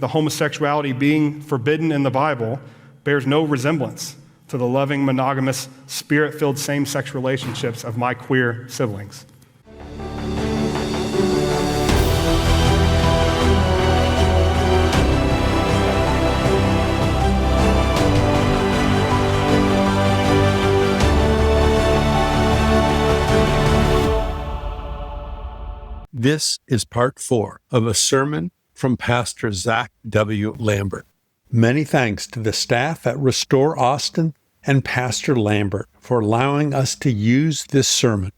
The homosexuality being forbidden in the Bible bears no resemblance to the loving, monogamous, spirit-filled same-sex relationships of my queer siblings. This is part 4 of a sermon from Pastor Zach W. Lambert. Many thanks to the staff at Restore Austin and Pastor Lambert for allowing us to use this sermon.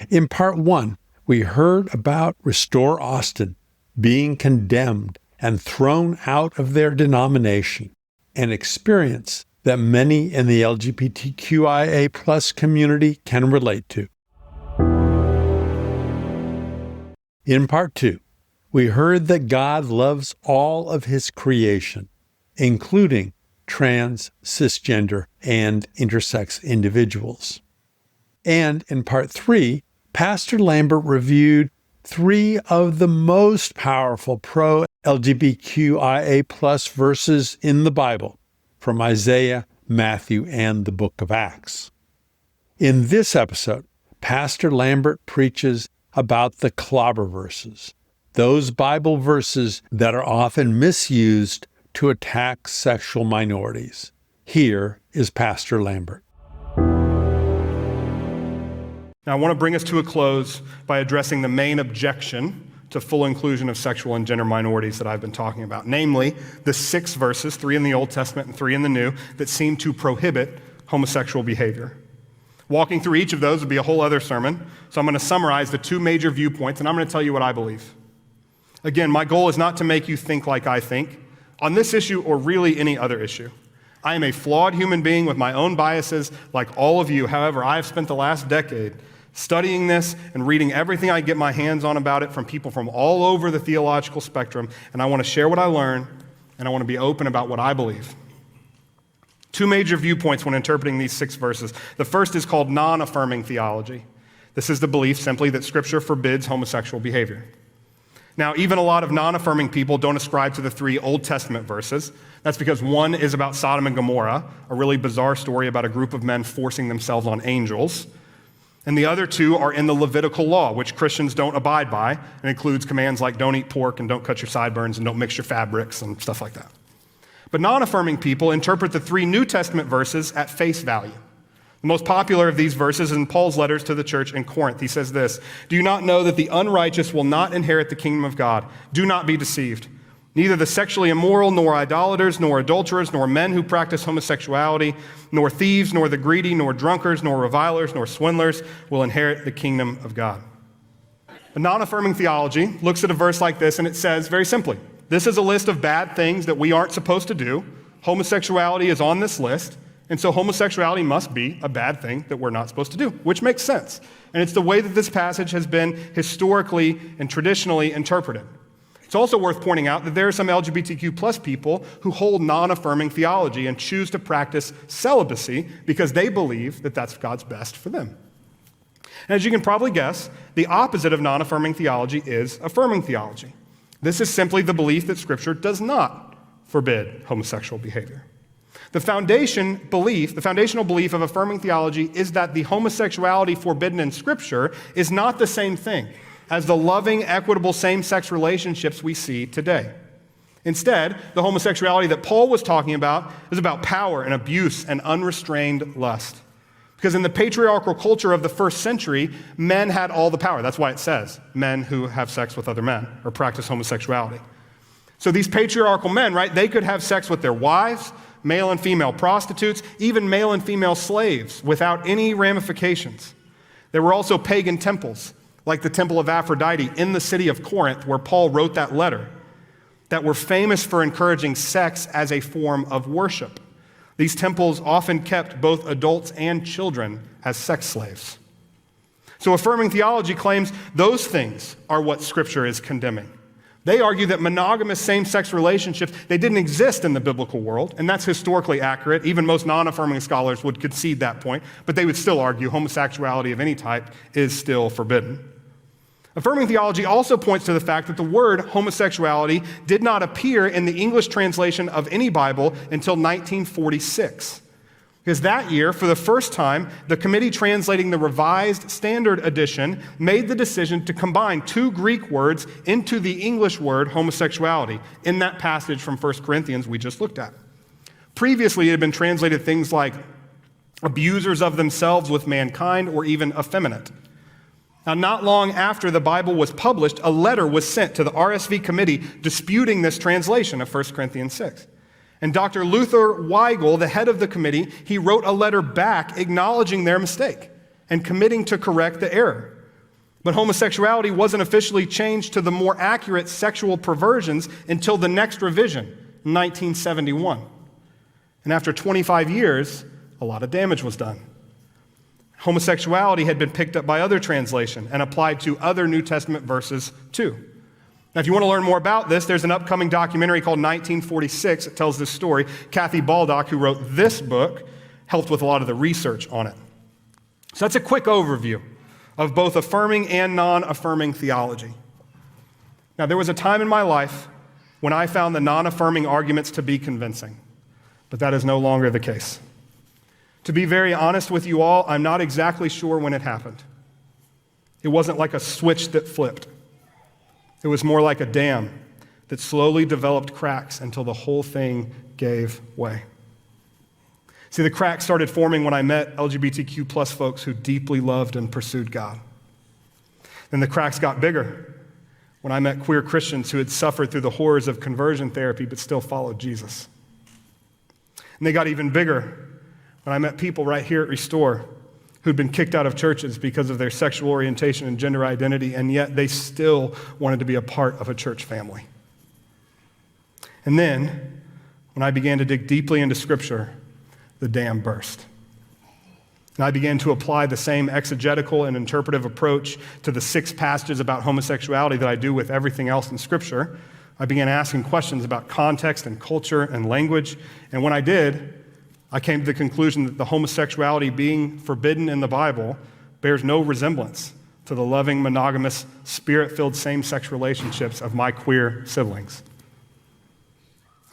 In part 1, we heard about Restore Austin being condemned and thrown out of their denomination, an experience that many in the LGBTQIA+ community can relate to. In part 2, we heard that God loves all of his creation, including trans, cisgender, and intersex individuals. And in part 3, Pastor Lambert reviewed 3 of the most powerful pro-LGBTQIA+ verses in the Bible from Isaiah, Matthew, and the book of Acts. In this episode, Pastor Lambert preaches about the Clobber verses, those Bible verses that are often misused to attack sexual minorities. Here is Pastor Lambert. Now, I want to bring us to a close by addressing the main objection to full inclusion of sexual and gender minorities that I've been talking about, namely the 6 verses, 3 in the Old Testament and 3 in the New, that seem to prohibit homosexual behavior. Walking through each of those would be a whole other sermon, so I'm going to summarize the 2 major viewpoints, and I'm going to tell you what I believe. Again, my goal is not to make you think like I think on this issue or really any other issue. I am a flawed human being with my own biases like all of you. However, I have spent the last decade studying this and reading everything I get my hands on about it from people from all over the theological spectrum, and I want to share what I learn, and I want to be open about what I believe. 2 major viewpoints when interpreting these 6 verses. The first is called non-affirming theology. This is the belief simply that Scripture forbids homosexual behavior. Now, even a lot of non-affirming people don't ascribe to the 3 Old Testament verses. That's because one is about Sodom and Gomorrah, a really bizarre story about a group of men forcing themselves on angels. And the other 2 are in the Levitical law, which Christians don't abide by, and includes commands like don't eat pork and don't cut your sideburns and don't mix your fabrics and stuff like that. But non-affirming people interpret the 3 New Testament verses at face value. The most popular of these verses is in Paul's letters to the church in Corinth. He says this, "Do you not know that the unrighteous will not inherit the kingdom of God? Do not be deceived. Neither the sexually immoral, nor idolaters, nor adulterers, nor men who practice homosexuality, nor thieves, nor the greedy, nor drunkards, nor revilers, nor swindlers will inherit the kingdom of God." A non-affirming theology looks at a verse like this and it says very simply, this is a list of bad things that we aren't supposed to do. Homosexuality is on this list, and so homosexuality must be a bad thing that we're not supposed to do, which makes sense. And it's the way that this passage has been historically and traditionally interpreted. It's also worth pointing out that there are some LGBTQ+ people who hold non-affirming theology and choose to practice celibacy because they believe that that's God's best for them. And as you can probably guess, the opposite of non-affirming theology is affirming theology. This is simply the belief that Scripture does not forbid homosexual behavior. The foundational belief of affirming theology is that the homosexuality forbidden in Scripture is not the same thing as the loving, equitable same-sex relationships we see today. Instead, the homosexuality that Paul was talking about is about power and abuse and unrestrained lust. Because in the patriarchal culture of the first century, men had all the power. That's why it says men who have sex with other men or practice homosexuality. So these patriarchal men, right, they could have sex with their wives, male and female prostitutes, even male and female slaves without any ramifications. There were also pagan temples, like the Temple of Aphrodite in the city of Corinth, where Paul wrote that letter, that were famous for encouraging sex as a form of worship. These temples often kept both adults and children as sex slaves. So affirming theology claims those things are what Scripture is condemning. They argue that monogamous same-sex relationships, they didn't exist in the biblical world, and that's historically accurate. Even most non-affirming scholars would concede that point, but they would still argue homosexuality of any type is still forbidden. Affirming theology also points to the fact that the word homosexuality did not appear in the English translation of any Bible until 1946. Because that year, for the first time, the committee translating the Revised Standard Edition made the decision to combine two Greek words into the English word homosexuality in that passage from 1 Corinthians we just looked at. Previously, it had been translated things like abusers of themselves with mankind or even effeminate. Now, not long after the Bible was published, a letter was sent to the RSV committee disputing this translation of 1 Corinthians 6. And Dr. Luther Weigel, the head of the committee, he wrote a letter back acknowledging their mistake and committing to correct the error. But homosexuality wasn't officially changed to the more accurate sexual perversions until the next revision, in 1971. And after 25 years, a lot of damage was done. Homosexuality had been picked up by other translation and applied to other New Testament verses too. Now, if you want to learn more about this, there's an upcoming documentary called 1946 that tells this story. Kathy Baldock, who wrote this book, helped with a lot of the research on it. So that's a quick overview of both affirming and non-affirming theology. Now, there was a time in my life when I found the non-affirming arguments to be convincing, but that is no longer the case. To be very honest with you all, I'm not exactly sure when it happened. It wasn't like a switch that flipped. It was more like a dam that slowly developed cracks until the whole thing gave way. See, the cracks started forming when I met LGBTQ plus folks who deeply loved and pursued God. Then the cracks got bigger when I met queer Christians who had suffered through the horrors of conversion therapy but still followed Jesus. And they got even bigger when I met people right here at Restore who'd been kicked out of churches because of their sexual orientation and gender identity, and yet they still wanted to be a part of a church family. And then, when I began to dig deeply into Scripture, the dam burst. And I began to apply the same exegetical and interpretive approach to the 6 passages about homosexuality that I do with everything else in Scripture. I began asking questions about context and culture and language, and when I did, I came to the conclusion that the homosexuality being forbidden in the Bible bears no resemblance to the loving, monogamous, spirit-filled same-sex relationships of my queer siblings.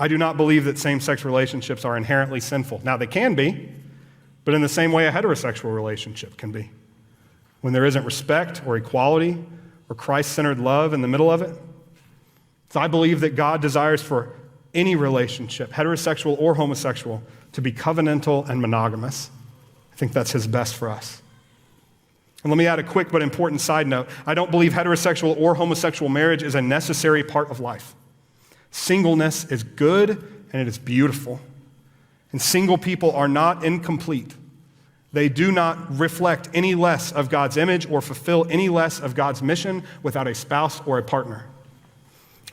I do not believe that same-sex relationships are inherently sinful. Now, they can be, but in the same way a heterosexual relationship can be, when there isn't respect or equality or Christ-centered love in the middle of it. So I believe that God desires for any relationship, heterosexual or homosexual, to be covenantal and monogamous. I think that's his best for us. And let me add a quick but important side note. I don't believe heterosexual or homosexual marriage is a necessary part of life. Singleness is good and it is beautiful. And single people are not incomplete. They do not reflect any less of God's image or fulfill any less of God's mission without a spouse or a partner.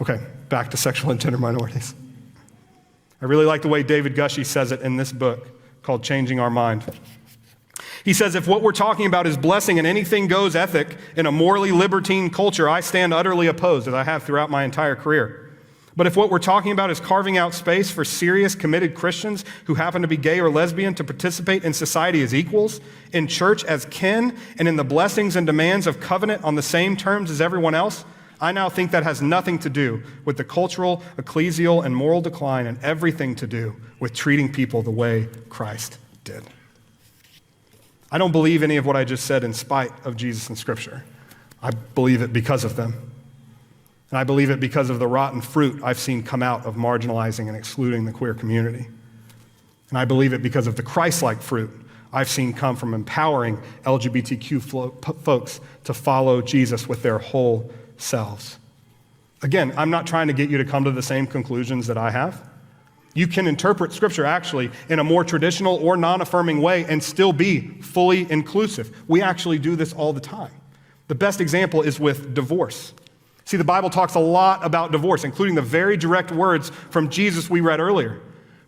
Okay, back to sexual and gender minorities. I really like the way David Gushee says it in this book called Changing Our Mind. He says, if what we're talking about is blessing an anything goes ethic in a morally libertine culture, I stand utterly opposed, as I have throughout my entire career. But if what we're talking about is carving out space for serious, committed Christians who happen to be gay or lesbian to participate in society as equals, in church as kin, and in the blessings and demands of covenant on the same terms as everyone else, I now think that has nothing to do with the cultural, ecclesial, and moral decline, and everything to do with treating people the way Christ did. I don't believe any of what I just said in spite of Jesus and Scripture. I believe it because of them. And I believe it because of the rotten fruit I've seen come out of marginalizing and excluding the queer community. And I believe it because of the Christ-like fruit I've seen come from empowering LGBTQ folks to follow Jesus with their whole selves. Again, I'm not trying to get you to come to the same conclusions that I have. You can interpret Scripture actually in a more traditional or non-affirming way and still be fully inclusive. We actually do this all the time. The best example is with divorce. See, the Bible talks a lot about divorce, including the very direct words from Jesus we read earlier.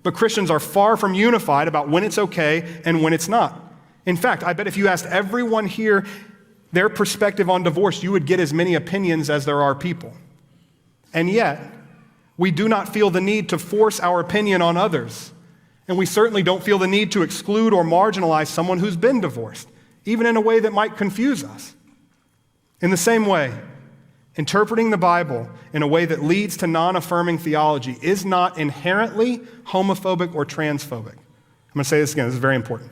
But Christians are far from unified about when it's okay and when it's not. In fact, I bet if you asked everyone here their perspective on divorce, you would get as many opinions as there are people. And yet, we do not feel the need to force our opinion on others. And we certainly don't feel the need to exclude or marginalize someone who's been divorced, even in a way that might confuse us. In the same way, Interpreting the Bible in a way that leads to non-affirming theology is not inherently homophobic or transphobic. I'm going to say this again, this is very important.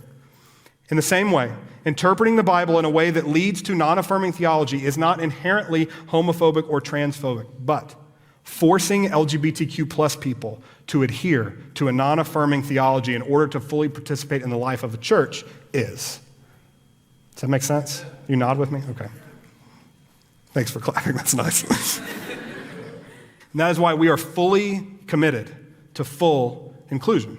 In the same way, interpreting the Bible in a way that leads to non-affirming theology is not inherently homophobic or transphobic, but forcing LGBTQ plus people to adhere to a non-affirming theology in order to fully participate in the life of a church is. Does that make sense? You nod with me? Okay. Thanks for clapping, that's nice. And that is why we are fully committed to full inclusion.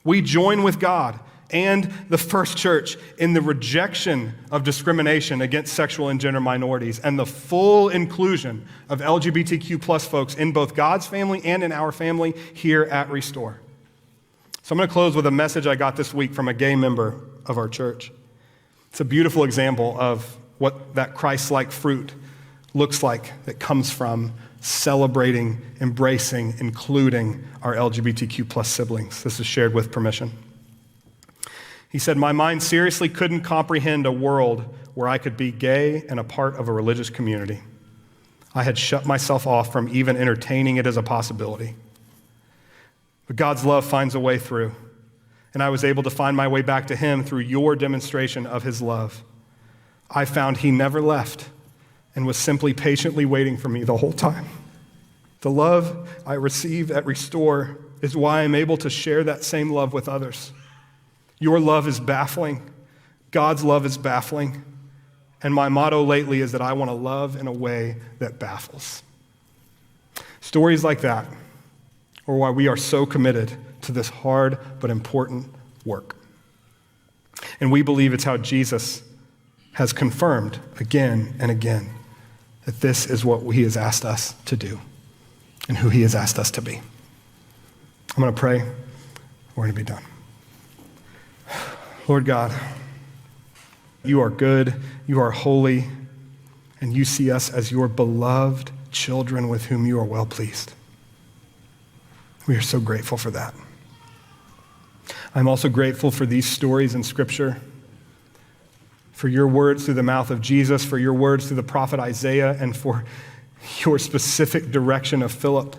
We join with God and the first church in the rejection of discrimination against sexual and gender minorities and the full inclusion of LGBTQ plus folks in both God's family and in our family here at Restore. So I'm going to close with a message I got this week from a gay member of our church. It's a beautiful example of what that Christ-like fruit looks like that comes from celebrating, embracing, including our LGBTQ plus siblings. This is shared with permission. He said, "My mind seriously couldn't comprehend a world where I could be gay and a part of a religious community. I had shut myself off from even entertaining it as a possibility. But God's love finds a way through, and I was able to find my way back to him through your demonstration of his love. I found he never left and was simply patiently waiting for me the whole time. The love I received at Restore is why I'm able to share that same love with others. Your love is baffling. God's love is baffling. And my motto lately is that I want to love in a way that baffles." Stories like that are why we are so committed to this hard but important work. And we believe it's how Jesus has confirmed again and again that this is what he has asked us to do and who he has asked us to be. I'm going to pray. We're going to be done. Lord God, you are good, you are holy, and you see us as your beloved children with whom you are well pleased. We are so grateful for that. I'm also grateful for these stories in Scripture, for your words through the mouth of Jesus, for your words through the prophet Isaiah, and for your specific direction of Philip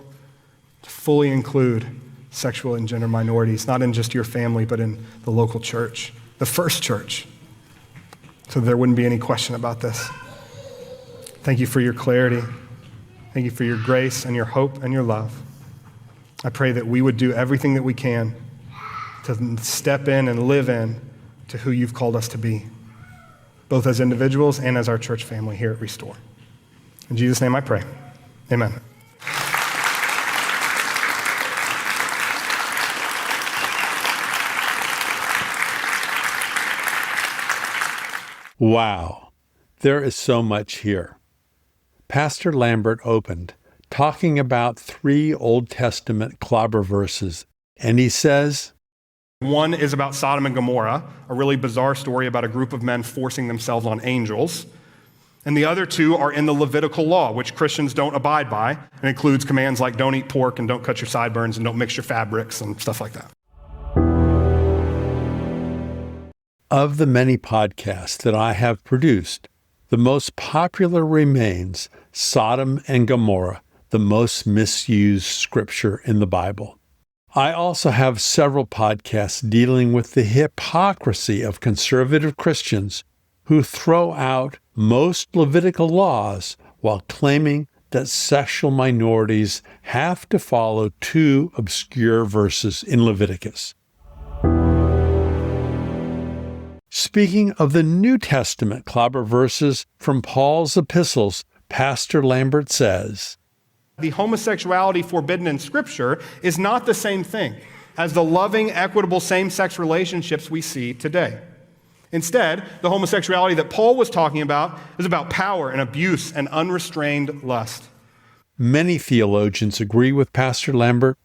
to fully include sexual and gender minorities, not in just your family, but in the local church, the first church, so there wouldn't be any question about this. Thank you for your clarity. Thank you for your grace and your hope and your love. I pray that we would do everything that we can to step in and live in to who you've called us to be, both as individuals and as our church family here at Restore. In Jesus' name I pray. Amen. Wow, there is so much here. Pastor Lambert opened talking about 3 Old Testament Clobber verses, and he says, one is about Sodom and Gomorrah, a really bizarre story about a group of men forcing themselves on angels. And the other 2 are in the Levitical law, which Christians don't abide by, and includes commands like don't eat pork and don't cut your sideburns and don't mix your fabrics and stuff like that. Of the many podcasts that I have produced, the most popular remains Sodom and Gomorrah, the most misused scripture in the Bible. I also have several podcasts dealing with the hypocrisy of conservative Christians who throw out most Levitical laws while claiming that sexual minorities have to follow 2 obscure verses in Leviticus. Speaking of the New Testament Clobber verses from Paul's epistles, Pastor Lambert says, the homosexuality forbidden in Scripture is not the same thing as the loving, equitable same-sex relationships we see today. Instead, the homosexuality that Paul was talking about is about power and abuse and unrestrained lust. Many theologians agree with Pastor Lambert.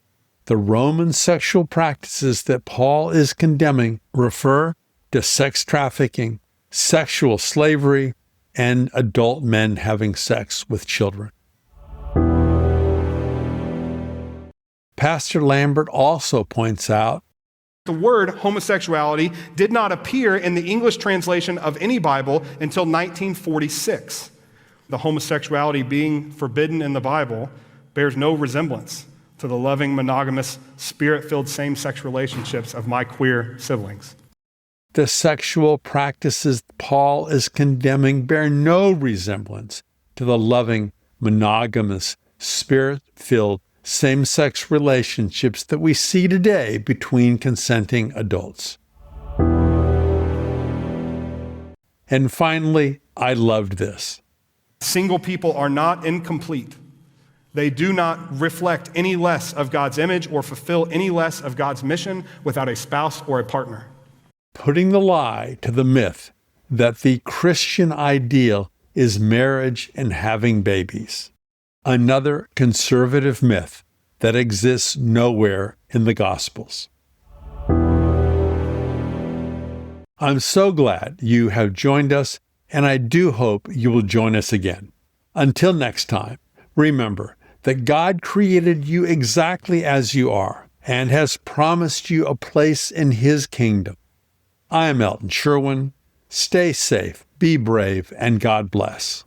The Roman sexual practices that Paul is condemning refer to sex trafficking, sexual slavery, and adult men having sex with children. Pastor Lambert also points out the word homosexuality did not appear in the English translation of any Bible until 1946. The homosexuality being forbidden in the Bible bears no resemblance to the loving, monogamous, spirit-filled same-sex relationships of my queer siblings. The sexual practices Paul is condemning bear no resemblance to the loving, monogamous, spirit-filled same-sex relationships that we see today between consenting adults. And finally, I loved this. Single people are not incomplete. They do not reflect any less of God's image or fulfill any less of God's mission without a spouse or a partner. Putting the lie to the myth that the Christian ideal is marriage and having babies. Another conservative myth that exists nowhere in the Gospels. I'm so glad you have joined us, and I do hope you will join us again. Until next time, remember that God created you exactly as you are and has promised you a place in His kingdom. I am Elton Sherwin. Stay safe, be brave, and God bless.